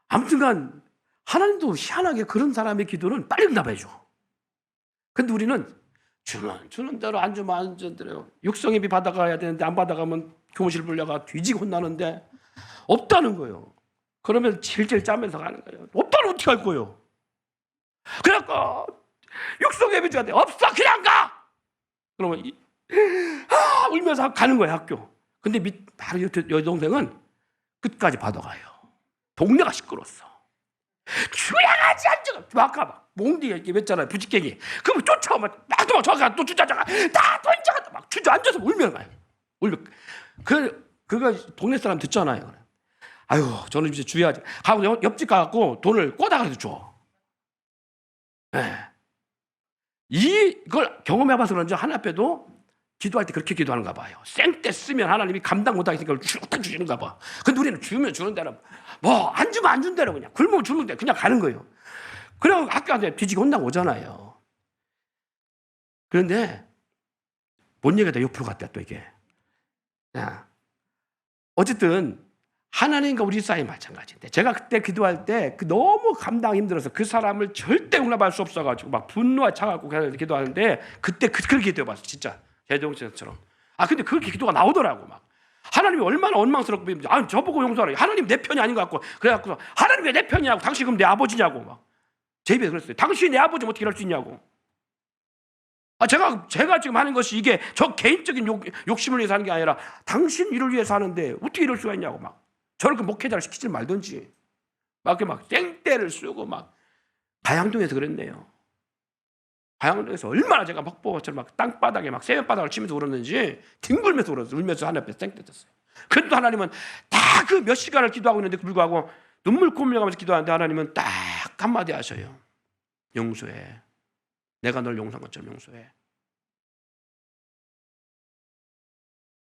Speaker 2: 아무튼간 하나님도 희한하게 그런 사람의 기도는 빨리 응답해 줘. 근데 우리는 주는 대로 안 주면 안 주는 대로 육성예비 받아가야 되는데 안 받아가면 교무실 불려가 뒤지고 혼나는데 없다는 거예요. 그러면 질질 짜면서 가는 거예요. 없다면 어떻게 할 거예요? 그래갖고 육성 예배주한테 없어 그냥 가. 그러면 울면서 가는 거예요 학교. 근데 바로 여동생은 끝까지 받아가요. 동네가 시끄러웠어. 주양하지 않죠. 아까 막 몽디 이렇게 맸잖아요. 부직갱이. 그럼 쫓아오면 나도 막 저가 또 주저앉아가 다 던져가 막 주저앉아서 울면 가요. 울면 그거 동네 사람 듣잖아요. 아유 저는 이제 주의하지. 가고 옆집 가갖고 돈을 꼬다가도 줘. 네. 이걸 경험해봐서 그런지 하나님 앞에도 기도할 때 그렇게 기도하는가 봐요. 생떼 쓰면 하나님이 감당 못하겠으니까 쭉 주시는가 봐. 근데 우리는 주면 주는 대로 뭐 안 주면 안 준 대로 그냥 굶으면 주면 돼 그냥 가는 거예요. 그래서 학교한테 뒤지게 혼나고 오잖아요. 그런데 뭔 얘기가 다 옆으로 갔다 또 이게. 야, 어쨌든 하나님과 우리 사이 마찬가지인데 제가 그때 기도할 때 너무 감당 힘들어서 그 사람을 절대 용납할 수 없어가지고 막 분노가 차갖고 기도하는데 그때 그렇게 기도해봤어 진짜 제동생처럼. 근데 그렇게 기도가 나오더라고 막. 하나님이 얼마나 원망스럽고 저보고 용서하라. 하나님 내 편이 아닌 것 같고 그래갖고 하나님 왜 내 편이냐고 당신 그럼 내 아버지냐고 막 제 입에 그랬어요. 당신이 내 아버지면 어떻게 이럴 수 있냐고. 제가 지금 하는 것이 이게 저 개인적인 욕심을 위해서 하는 게 아니라 당신 일을 위해서 하는데 어떻게 이럴 수가 있냐고 막. 저를 그 목회자를 시키지 말든지 막 땡떼를 쓰고 막 가양동에서 그랬네요. 가양동에서 얼마나 제가 먹보처럼 막 땅바닥에 막 세면바닥을 치면서 울었는지 뒹굴면서 울었어요. 울면서 하나님 앞에 땡떼 떴어요. 그래도 하나님은 다 그 몇 시간을 기도하고 있는데 불구하고 눈물 콧물가면서 기도하는데 하나님은 딱 한마디 하셔요. 용서해. 내가 널 용서한 것처럼 용서해.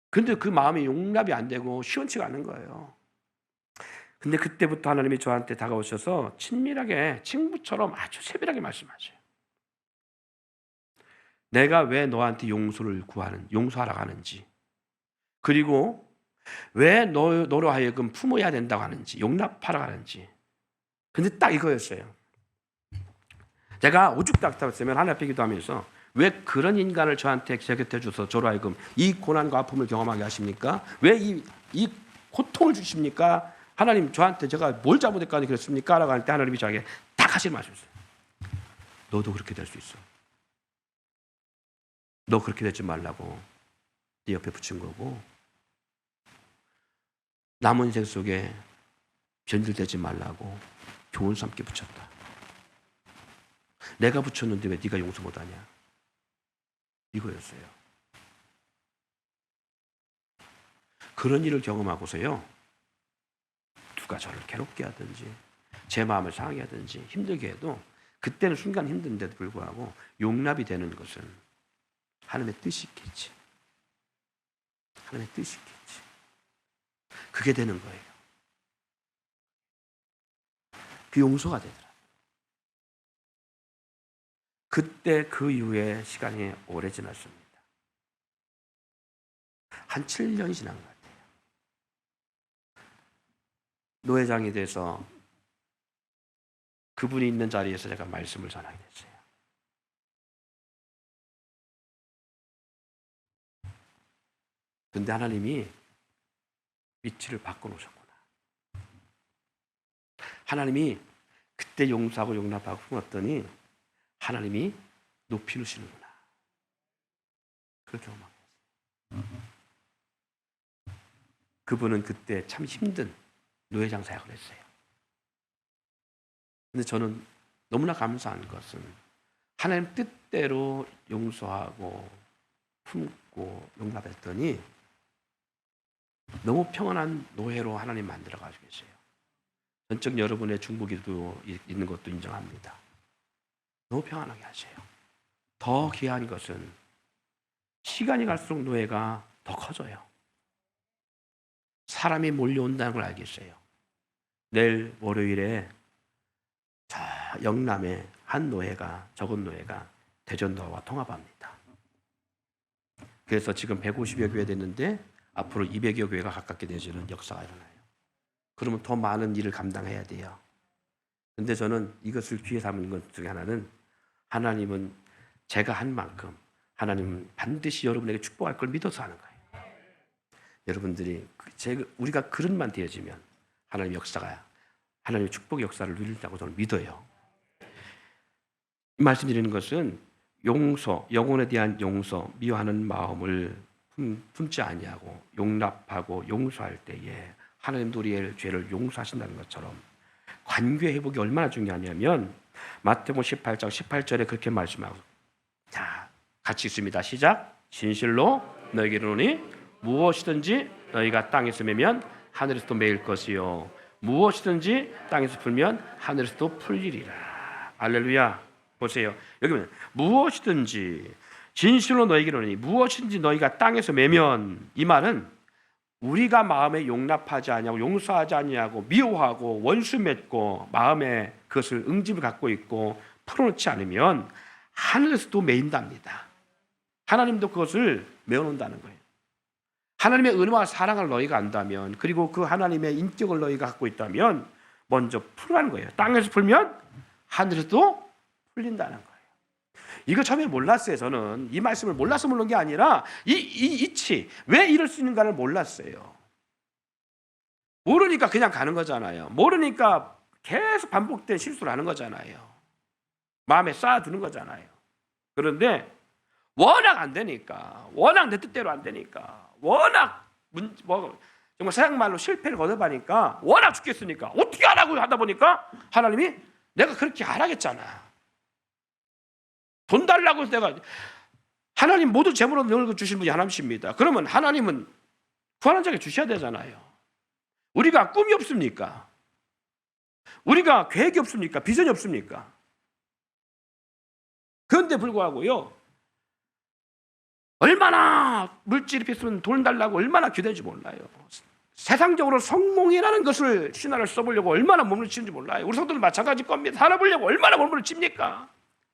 Speaker 2: 근데 그 마음이 용납이 안 되고 시원치가 않은 거예요. 근데 그때부터 하나님이 저한테 다가오셔서 친밀하게 친구처럼 아주 세밀하게 말씀하셔요. 내가 왜 너한테 용서하라고 하는지, 그리고 왜 너로 하여금 품어야 된다고 하는지, 용납하라고 하는지. 근데 딱 이거였어요. 제가 오죽닥닥했으면 하나님 앞에 기도하면서 왜 그런 인간을 저한테 제 곁에 주셔서 저로 하여금 이 고난과 아픔을 경험하게 하십니까? 왜 이 고통을 주십니까? 하나님 저한테 제가 뭘 잘못했까지 그랬습니까? 라고 할 때 하나님이 저에게 딱 하실 말씀이었어요. 너도 그렇게 될 수 있어. 너 그렇게 되지 말라고 네 옆에 붙인 거고 남은 인생 속에 변질되지 말라고 교훈 삼게 붙였다. 내가 붙였는데 왜 네가 용서 못하냐? 이거였어요. 그런 일을 경험하고서요. 누가 저를 괴롭게 하든지 제 마음을 상하게 하든지 힘들게 해도 그때는 순간 힘든데도 불구하고 용납이 되는 것은 하나님의 뜻이 있겠지. 하나님의 뜻이 있겠지. 그게 되는 거예요. 그 용서가 되더라. 그때 그 이후에 시간이 오래 지났습니다. 한 7년이 지난 것 같아요. 노회장이 돼서 그분이 있는 자리에서 제가 말씀을 전하게 됐어요. 근데 하나님이 위치를 바꿔놓으셨구나. 하나님이 그때 용서하고 용납하고 품었더니 하나님이 높이 놓으시는구나. 그렇게 경험했어요. 그분은 그때 참 힘든 노회장 사역을 했어요. 근데 저는 너무나 감사한 것은 하나님 뜻대로 용서하고 품고 용납했더니 너무 평안한 노예로 하나님 만들어 가지고 계세요. 전적 여러분의 중보기도 있는 것도 인정합니다. 너무 평안하게 하세요. 더 귀한 것은 시간이 갈수록 노예가 더 커져요. 사람이 몰려온다는 걸 알겠어요. 내일 월요일에 저 영남에 적은 노예가 대전도와 통합합니다. 그래서 지금 150여 교회 됐는데 앞으로 200여 교회가 가깝게 되어지는 역사가 일어나요. 그러면 더 많은 일을 감당해야 돼요. 근데 저는 이것을 귀해 삼는 것 중에 하나는 하나님은 제가 한 만큼 하나님은 반드시 여러분에게 축복할 걸 믿어서 하는 거예요. 여러분들이 우리가 그릇만 되어지면 하나님 역사가 하나님의 축복의 역사를 누린다고 저는 믿어요. 이 말씀드리는 것은 용서, 영혼에 대한 용서, 미워하는 마음을 품지 아니하고 용납하고 용서할 때에 하나님도 우리의 죄를 용서하신다는 것처럼 관계 회복이 얼마나 중요하냐면 마태복음 18장 18절에 그렇게 말씀하고, 자, 같이 있습니다. 시작. 진실로 너에게 이르노니 무엇이든지 너희가 땅에서 매면 하늘에서도 매일 것이요 무엇이든지 땅에서 풀면 하늘에서도 풀리리라. 할렐루야. 보세요. 여기 보면 무엇이든지 진실로 너에게 이르노니 무엇이든지 너희가 땅에서 매면, 이 말은 우리가 마음에 용납하지 아니하고 용서하지 아니하고 미워하고 원수 맺고 마음에 그것을 응집을 갖고 있고 풀어놓지 않으면 하늘에서도 매인답니다. 하나님도 그것을 메워놓는다는 거예요. 하나님의 은혜와 사랑을 너희가 안다면, 그리고 그 하나님의 인격을 너희가 갖고 있다면 먼저 풀라는 거예요. 땅에서 풀면 하늘에서도 풀린다는 거예요. 이거 처음에 몰랐어요. 저는 이 말씀을 몰라서 모르는 게 아니라 이치 왜 이럴 수 있는가를 몰랐어요. 모르니까 그냥 가는 거잖아요. 모르니까 계속 반복된 실수를 하는 거잖아요. 마음에 쌓아두는 거잖아요. 그런데 워낙 안 되니까, 워낙 내 뜻대로 안 되니까, 워낙 정말 서양 말로 실패를 거듭하니까, 워낙 죽겠으니까 어떻게 하라고 하다 보니까 하나님이 내가 그렇게 하라겠잖아. 돈 달라고 해서 내가, 하나님 모두 재물로 넣어 주신 분이 하나님이십니다. 그러면 하나님은 구하는 자에게 주셔야 되잖아요. 우리가 꿈이 없습니까? 우리가 계획이 없습니까? 비전이 없습니까? 그런데 불구하고요, 얼마나 물질이 필요하면 돈 달라고 얼마나 기대는지 몰라요. 세상적으로 성공이라는 것을 신화를 써보려고 얼마나 몸을 치는지 몰라요. 우리 성도들 마찬가지일 겁니다. 살아보려고 얼마나 몸을 칩니까?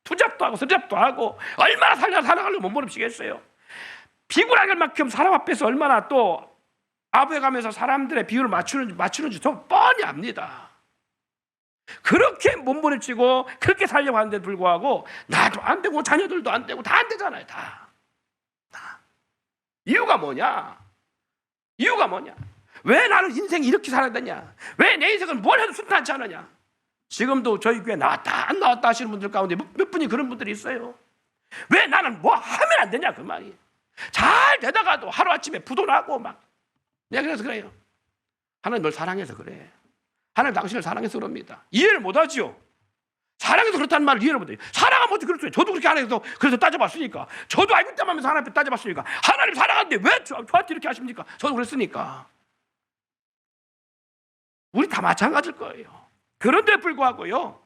Speaker 2: 투잡도 하고 서잡도 하고 얼마나 살아가려고 몸부림치겠어요. 비굴하게 할 만큼 사람 앞에서 얼마나 또 아부해가면서 사람들의 비율을 맞추는지 저 뻔히 압니다. 그렇게 몸부림치고 그렇게 살려고 하는데 불구하고 나도 안 되고 자녀들도 안 되고 다 안 되잖아요. 다. 이유가 뭐냐? 이유가 뭐냐? 왜 나는 인생이 이렇게 살아야 되냐? 왜 내 인생은 뭘 해도 순탄치 않느냐? 지금도 저희 교회 나왔다 안 나왔다 하시는 분들 가운데 몇 분이 그런 분들이 있어요. 왜 나는 뭐 하면 안 되냐 그 말이. 잘 되다가도 하루아침에 부도나고 막. 내가 그래서 그래요. 하나님 널 사랑해서 그래. 하나님 당신을 사랑해서 그럽니다. 이해를 못하지요. 사랑해서 그렇다는 말을 이해를 못해요. 사랑하면 어떻게 그렇죠? 저도 그렇게 안 해서 그래서 따져봤으니까. 저도 알고 있다면서 하나님 앞에 따져봤으니까. 하나님 사랑하는데 왜 저한테 이렇게 하십니까? 저도 그랬으니까. 우리 다 마찬가지일 거예요. 그런데 불구하고요,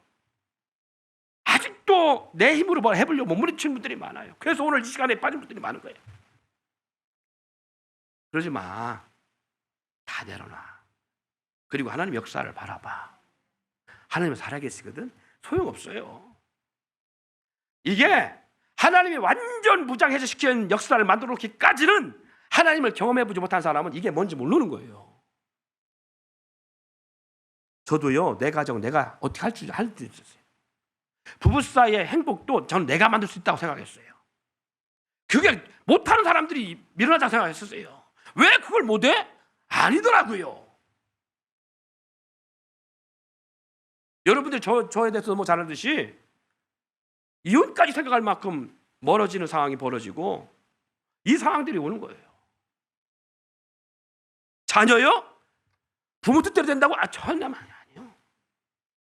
Speaker 2: 아직도 내 힘으로 뭘 해보려고 몸부림치는 분들이 많아요. 그래서 오늘 이 시간에 빠진 분들이 많은 거예요. 그러지 마. 다 내려놔. 그리고 하나님 역사를 바라봐. 하나님은 살아계시거든. 소용없어요. 이게 하나님이 완전 무장해제시키는 역사를 만들어 놓기까지는 하나님을 경험해보지 못한 사람은 이게 뭔지 모르는 거예요. 저도요, 내 가정 내가 어떻게 할 수 있었어요. 부부 사이의 행복도 저는 내가 만들 수 있다고 생각했어요. 그게 못하는 사람들이 밀어나자고 생각했었어요. 왜 그걸 못해? 아니더라고요. 여러분들 저에 대해서 너무 잘 알듯이 이혼까지 생각할 만큼 멀어지는 상황이 벌어지고 이 상황들이 오는 거예요. 자녀요? 부모 뜻대로 된다고? 전혀 아니에요.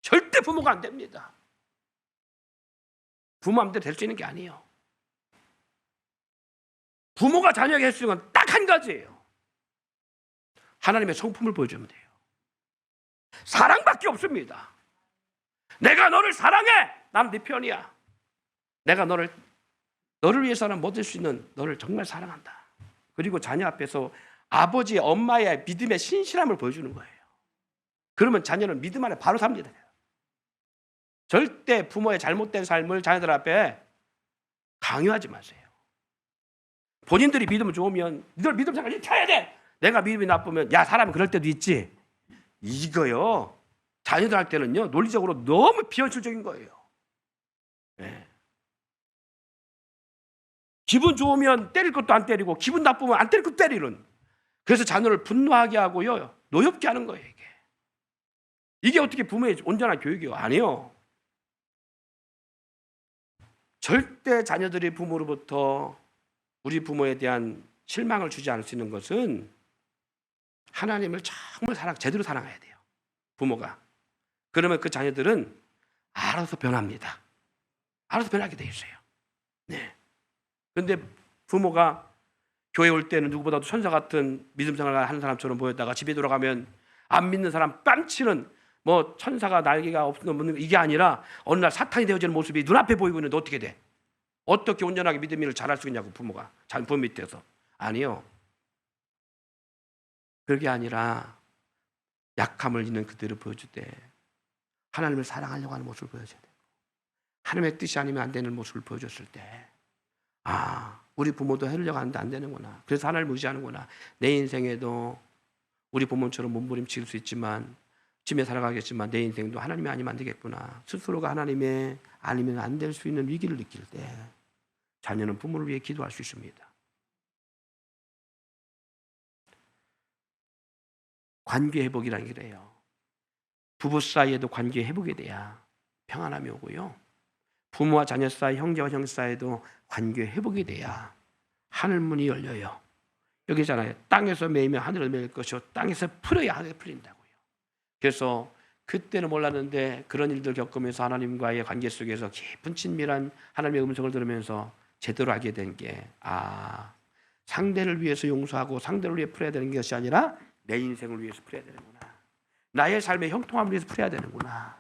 Speaker 2: 절대 부모가 안 됩니다. 부모 마음대로 될 수 있는 게 아니에요. 부모가 자녀에게 할 수 있는 건 딱 한 가지예요. 하나님의 성품을 보여주면 돼요. 사랑밖에 없습니다. 내가 너를 사랑해. 난 네 편이야. 내가 너를 위해서는 못 될 수 있는 너를 정말 사랑한다. 그리고 자녀 앞에서 아버지, 엄마의 믿음의 신실함을 보여주는 거예요. 그러면 자녀는 믿음 안에 바로 삽니다. 절대 부모의 잘못된 삶을 자녀들 앞에 강요하지 마세요. 본인들이 믿음이 좋으면 너들 믿음 생활 켜야 돼. 내가 믿음이 나쁘면 야, 사람은 그럴 때도 있지. 이거요. 자녀들 할 때는요, 논리적으로 너무 비현실적인 거예요. 네. 기분 좋으면 때릴 것도 안 때리고 기분 나쁘면 안 때릴 것도 때리는. 그래서 자녀를 분노하게 하고요, 노엽게 하는 거예요, 이게. 이게 어떻게 부모의 온전한 교육이요? 아니요. 절대 자녀들이 부모로부터 우리 부모에 대한 실망을 주지 않을 수 있는 것은 하나님을 정말 제대로 사랑해야 돼요. 부모가. 그러면 그 자녀들은 알아서 변합니다. 알아서 변하게 돼 있어요. 네. 그런데 부모가 교회 올 때는 누구보다도 천사 같은 믿음 생활을 하는 사람처럼 보였다가 집에 돌아가면 안 믿는 사람 뺨치는 뭐 천사가 날개가 없는 이게 아니라 어느 날 사탄이 되어지는 모습이 눈앞에 보이고 있는데 어떻게 돼? 어떻게 온전하게 믿음을 잘할 수 있냐고 부모가 부모 밑에서. 아니요. 그게 아니라 약함을 있는 그대로 보여줄 때 하나님을 사랑하려고 하는 모습을 보여줘야 돼요. 하나님의 뜻이 아니면 안 되는 모습을 보여줬을 때 우리 부모도 해려고 하는데 안 되는구나. 그래서 하나님을 의지하는구나. 내 인생에도 우리 부모처럼 몸부림칠 수 있지만 짐에 살아가겠지만 내 인생도 하나님이 아니면 안 되겠구나. 스스로가 하나님의 아니면 안 될 수 있는 위기를 느낄 때 자녀는 부모를 위해 기도할 수 있습니다. 관계 회복이라는 게 그래요. 부부 사이에도 관계 회복이 돼야 평안함이 오고요. 부모와 자녀 사이, 형제와 형 사이에도 관계 회복이 돼야 하늘 문이 열려요. 여기잖아요. 땅에서 매이면 하늘을 매일 것이요 땅에서 풀어야 하늘에 풀린다고요. 그래서 그때는 몰랐는데 그런 일들 겪으면서 하나님과의 관계 속에서 깊은 친밀한 하나님의 음성을 들으면서 제대로 알게 된 게 상대를 위해서 용서하고 상대를 위해 풀어야 되는 것이 아니라 내 인생을 위해서 풀어야 되는구나. 나의 삶의 형통함을 위해서 풀어야 되는구나.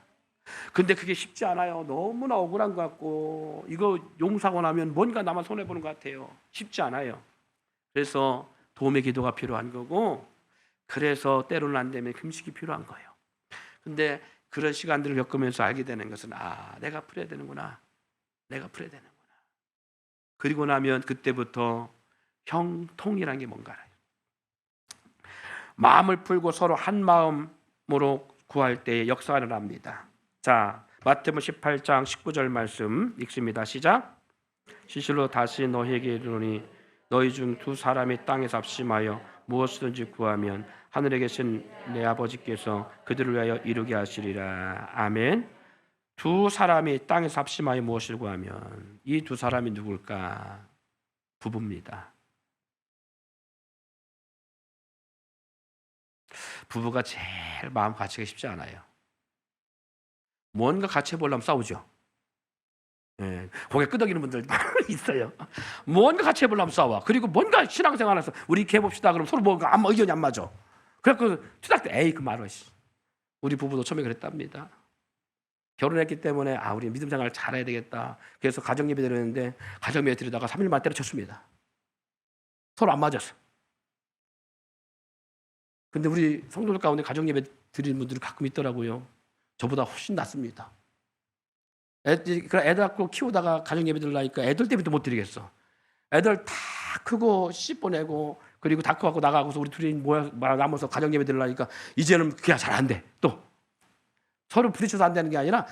Speaker 2: 근데 그게 쉽지 않아요. 너무나 억울한 것 같고 이거 용서하고 나면 뭔가 나만 손해보는 것 같아요. 쉽지 않아요. 그래서 도움의 기도가 필요한 거고 그래서 때로는 안 되면 금식이 필요한 거예요. 근데 그런 시간들을 겪으면서 알게 되는 것은 내가 풀어야 되는구나. 내가 풀어야 되는구나. 그리고 나면 그때부터 형통이라는 게 뭔가 알아요. 마음을 풀고 서로 한 마음으로 구할 때에 역사가 일어납니다. 자, 마태복음 18장 19절 말씀 읽습니다. 시작. 실로 다시 너희에게 이르노니 너희 중 두 사람이 땅에서 합심하여 무엇이든지 구하면 하늘에 계신 내 아버지께서 그들을 위하여 이루게 하시리라. 아멘. 두 사람이 땅에서 합심하여 무엇을 구하면 이 두 사람이 누굴까? 부부입니다. 부부가 제일 마음 같이가 쉽지 않아요. 뭔가 같이 해보려면 싸우죠. 고개 끄덕이는 분들 있어요. 뭔가 같이 해보려면 싸워. 그리고 뭔가 신앙생활에서 우리 이렇게 해봅시다. 그럼 서로 뭔가 의견이 안 맞아. 그래서 투닥 때 에이 그 말을 우리 부부도 처음에 그랬답니다. 결혼했기 때문에 우리 믿음 생활을 잘해야 되겠다. 그래서 가정예배 드렸는데 가정예배 드리다가 3일만 때려쳤습니다. 서로 안 맞았어. 근데 우리 성도들 가운데 가정예배 드리는 분들이 가끔 있더라고요. 저보다 훨씬 낫습니다. 애들 갖고 키우다가 가정예배 드리려니까 애들 때부터 못 드리겠어. 애들 다 크고 씻어내고 그리고 다 커갖고 나가고서 우리 둘이 남아서 가정예배 드리려니까 이제는 그게 잘 안 돼. 또 서로 부딪혀서 안 되는 게 아니라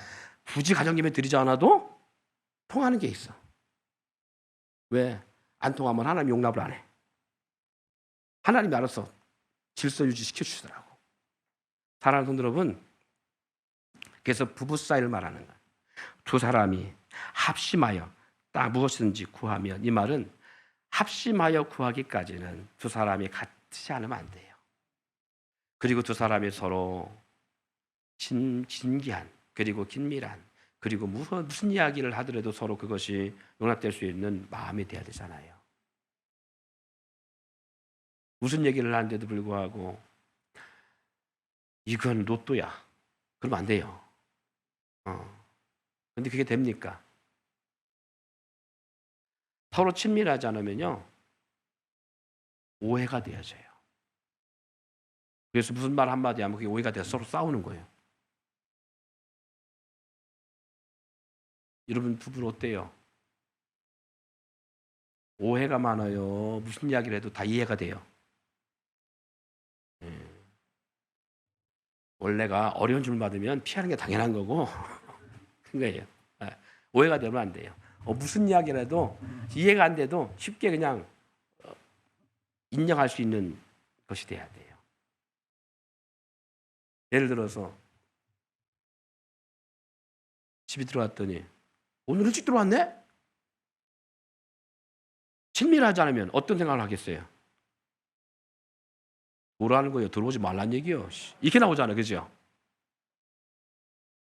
Speaker 2: 굳이 가정예배 드리지 않아도 통하는 게 있어. 왜? 안 통하면 하나님 용납을 안 해. 하나님이 알아서 질서 유지 시켜주시더라고. 사랑하는 성도 여러분, 그래서 부부 사이를 말하는 거예요. 두 사람이 합심하여 무엇이든지 구하면, 이 말은 합심하여 구하기까지는 두 사람이 같이 않으면 안 돼요. 그리고 두 사람이 서로 진기한 그리고 긴밀한 그리고 무슨 이야기를 하더라도 서로 그것이 용납될 수 있는 마음이 돼야 되잖아요. 무슨 얘기를 하는데도 불구하고 이건 로또야. 그러면 안 돼요. 근데 그게 됩니까? 서로 친밀하지 않으면요 오해가 되어져요. 그래서 무슨 말 한마디 하면 그게 오해가 돼서 서로 싸우는 거예요. 여러분 부부 어때요? 오해가 많아요. 무슨 이야기를 해도 다 이해가 돼요. 원래가 어려운 질문 받으면 피하는 게 당연한 거고 큰 거예요. 오해가 되면 안 돼요. 무슨 이야기를 해도 이해가 안 돼도 쉽게 그냥 인정할 수 있는 것이 돼야 돼요. 예를 들어서 집에 들어갔더니 오늘 일찍 들어왔네? 친밀하지 않으면 어떤 생각을 하겠어요? 뭐라는 거예요? 들어오지 말란 얘기요. 이렇게 나오잖아요. 그죠?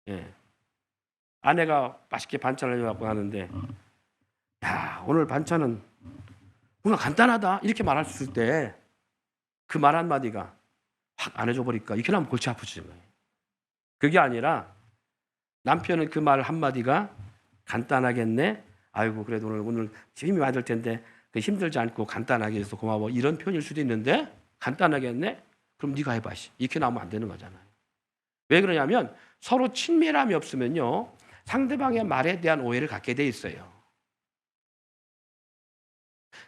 Speaker 2: 예. 아내가 맛있게 반찬을 해갖고 하는데, 야, 오늘 반찬은 뭔가 간단하다. 이렇게 말할 수 있을 때, 그 말 한마디가 확 안 해줘 버릴까? 이렇게 하면 골치 아프지. 그게 아니라, 남편은 그 말 한마디가 간단하겠네? 아이고, 그래도 오늘 힘이 많이 들 텐데, 힘들지 않고 간단하게 해서 고마워. 이런 표현일 수도 있는데, 간단하겠네? 그럼 네가 해봐. 이렇게 나오면 안 되는 거잖아요. 왜 그러냐면 서로 친밀함이 없으면요. 상대방의 말에 대한 오해를 갖게 돼 있어요.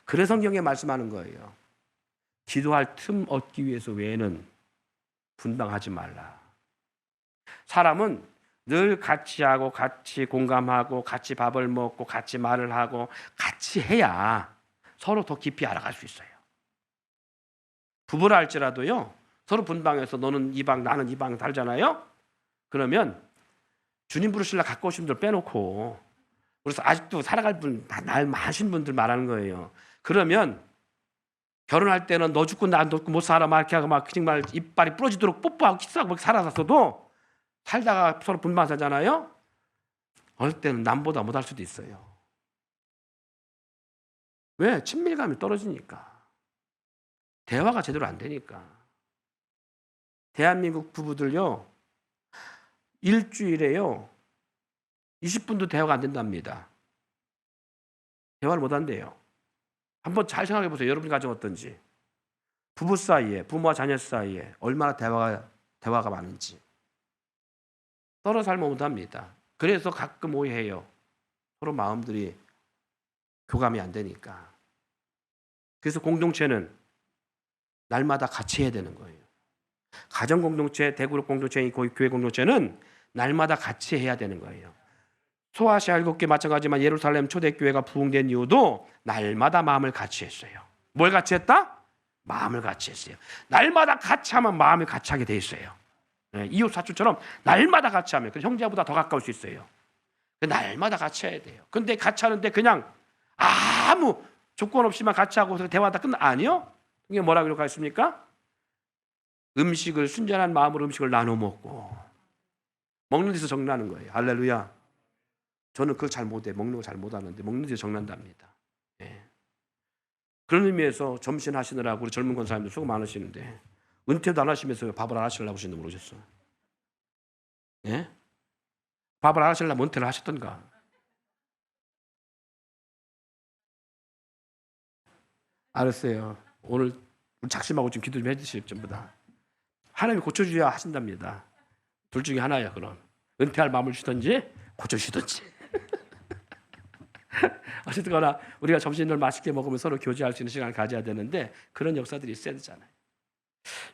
Speaker 2: 그래서 성경에 말씀하는 거예요. 기도할 틈 얻기 위해서 외에는 분방하지 말라. 사람은 늘 같이 하고 같이 공감하고 같이 밥을 먹고 같이 말을 하고 같이 해야 서로 더 깊이 알아갈 수 있어요. 부부라 할지라도요. 서로 분방해서 너는 이 방 나는 이 방 다르잖아요. 그러면 주님 부르실라 가까우신 분들 빼놓고 그래서 아직도 살아갈 분 날 많으신 분들 말하는 거예요. 그러면 결혼할 때는 너 죽고 나 죽고 못 살아 막 이렇게 하고 막 정말 이빨이 부러지도록 뽀뽀하고 키스하고 막 살아갔어도 살다가 서로 분방 살잖아요. 어느 때는 남보다 못할 수도 있어요. 왜? 친밀감이 떨어지니까. 대화가 제대로 안 되니까. 대한민국 부부들요. 일주일에요. 20분도 대화가 안 된답니다. 대화를 못 한대요. 한번 잘 생각해 보세요. 여러분 가정 어떤지. 부부 사이에, 부모와 자녀 사이에 얼마나 대화가 많은지. 서로 살면 못합니다. 그래서 가끔 오해해요. 서로 마음들이 교감이 안 되니까. 그래서 공동체는 날마다 같이 해야 되는 거예요. 가정 공동체, 대그룹 공동체, 교회 공동체는 날마다 같이 해야 되는 거예요. 소아시아 7개 마찬가지지만 예루살렘 초대교회가 부흥된 이유도 날마다 마음을 같이 했어요. 뭘 같이 했다? 마음을 같이 했어요. 날마다 같이 하면 마음을 같이 하게 돼 있어요. 이웃 사촌처럼 날마다 같이 하면 형제보다 더 가까울 수 있어요. 날마다 같이 해야 돼요. 근데 같이 하는데 그냥 아무 조건 없이만 같이 하고 대화하다 끝나 아니요? 이게 뭐라고 기록하셨습니까? 음식을 순전한 마음으로 음식을 나눠 먹고 먹는 데서 정나는 거예요. 할렐루야. 저는 그걸 잘 못해. 먹는 거 잘 못하는데 먹는 데서 정난답니다. 예. 그런 의미에서 점심하시느라고 우리 젊은 권사님들 수고 많으시는데 은퇴도 안 하시면서 밥을 안 하시려고 하시는지 모르겠어요. 예? 밥을 안 하시려면 은퇴를 하셨던가. 알았어요. 오늘 작심하고 좀 기도 좀 해주세요. 전부 다. 하나님이 고쳐주셔야 하신답니다. 둘 중에 하나야. 그럼 은퇴할 마음을 주든지 고쳐주시든지. 어쨌거나 우리가 점심을 맛있게 먹으면 서로 교제할 수 있는 시간을 가져야 되는데 그런 역사들이 있어야 되잖아요.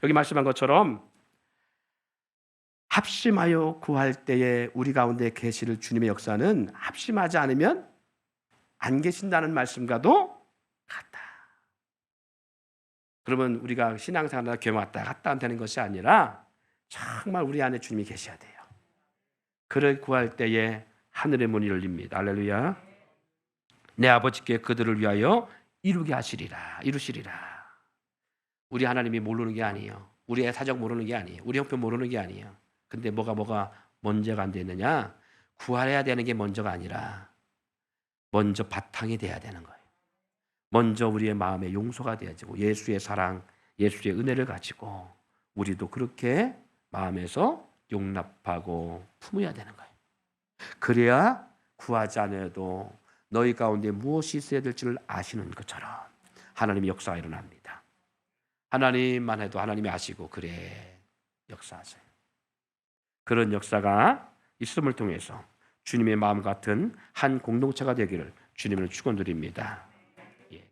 Speaker 2: 여기 말씀한 것처럼 합심하여 구할 때에 우리 가운데 계시를 주님의 역사는 합심하지 않으면 안 계신다는 말씀과도 같다. 그러면 우리가 신앙생활하다 교회 왔다 갔다 되는 것이 아니라 정말 우리 안에 주님이 계셔야 돼요. 그를 구할 때에 하늘의 문이 열립니다. 할렐루야. 내 아버지께 그들을 위하여 이루시리라. 우리 하나님이 모르는 게 아니에요. 우리의 사정 모르는 게 아니에요. 우리 형편 모르는 게 아니에요. 근데 뭐가 먼저가 안 되느냐? 구하려야 되는 게 먼저가 아니라 먼저 바탕이 돼야 되는 거예요. 먼저 우리의 마음에 용서가 되어지고 예수의 사랑, 예수의 은혜를 가지고 우리도 그렇게 마음에서 용납하고 품어야 되는 거예요. 그래야 구하지 않아도 너희 가운데 무엇이 있어야 될지를 아시는 것처럼 하나님의 역사가 일어납니다. 하나님만 해도 하나님이 아시고 그래 역사하세요. 그런 역사가 있음을 통해서 주님의 마음 같은 한 공동체가 되기를 주님을 축원드립니다.